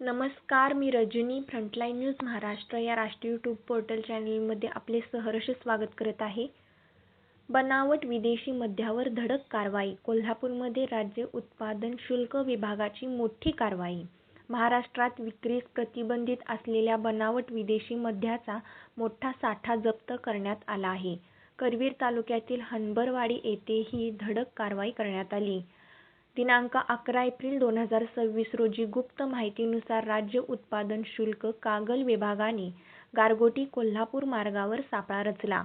नमस्कार, मी Rajani. Frontline news Maharashtra या राष्ट्रीय यूट्यूब पोर्टल चॅनलमध्ये आपले सहर्ष स्वागत करत आहे. बनावट विदेशी मद्यावर धडक कारवाई. कोल्हापूरमध्ये राज्य उत्पादन शुल्क विभागाची मोठी कारवाई. महाराष्ट्रात विक्रीस प्रतिबंधित असलेल्या बनावट विदेशी मद्याचा मोठा साठा जप्त करण्यात आला आहे. करवीर तालुक्यातील हणबरवाडी येथे ही धडक कारवाई करण्यात आली. दिनांक 11 एप्रिल 2026 रोजी गुप्त माहितीनुसार राज्य उत्पादन शुल्क कागल विभागाने गारगोटी कोल्हापूर मार्गावर सापळा रचला.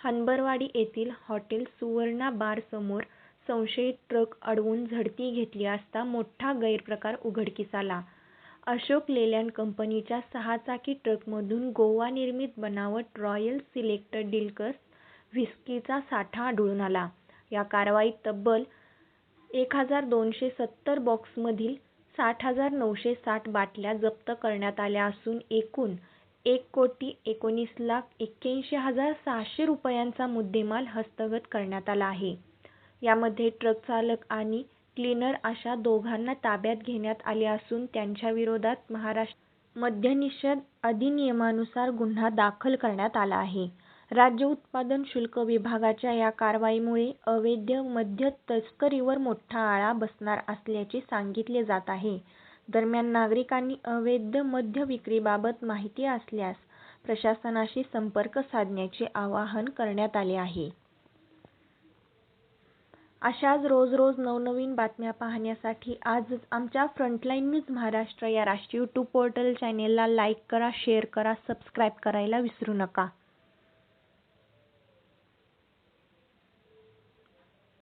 हणबरवाडी येथील हॉटेल सुवर्णा बार समोर संशयित ट्रक अडवून झडती घेतली असता मोठा गैरप्रकार उघडकीस आला. अशोक लेलँड कंपनीच्या 6 चाकी ट्रकमधून गोवा निर्मित बनावट रॉयल सिलेक्ट डिलक्स व्हिस्कीचा साठा आढळून आला. या कारवाईत तब्बल 1270 बॉक्समधील 60,960 बाटल्या जप्त करण्यात आल्या असून एकूण 1,19,81,600 रुपयांचा मुद्देमाल हस्तगत करण्यात आला आहे. यामध्ये ट्रक चालक आणि क्लीनर अशा दोघांना ताब्यात घेण्यात आले असून त्यांच्याविरोधात महाराष्ट्र मद्यनिषेध अधिनियमानुसार गुन्हा दाखल करण्यात आला आहे. राज्य उत्पादन शुल्क विभागाच्या या कारवाईमुळे अवैध मद्य तस्करीवर मोठा आळा बसणार असल्याचे सांगितले जात आहे. दरम्यान नागरिकांनी अवैध मद्य विक्रीबाबत माहिती असल्यास प्रशासनाशी संपर्क साधण्याचे आवाहन करण्यात आले आहे. अशाच रोज नवनवीन बातम्या पाहण्यासाठी आजच आमच्या फ्रंटलाईन न्यूज महाराष्ट्र या राष्ट्रीय यूट्यूब पोर्टल चॅनेलला लाईक करा, शेअर करा, सबस्क्राईब करायला विसरू नका.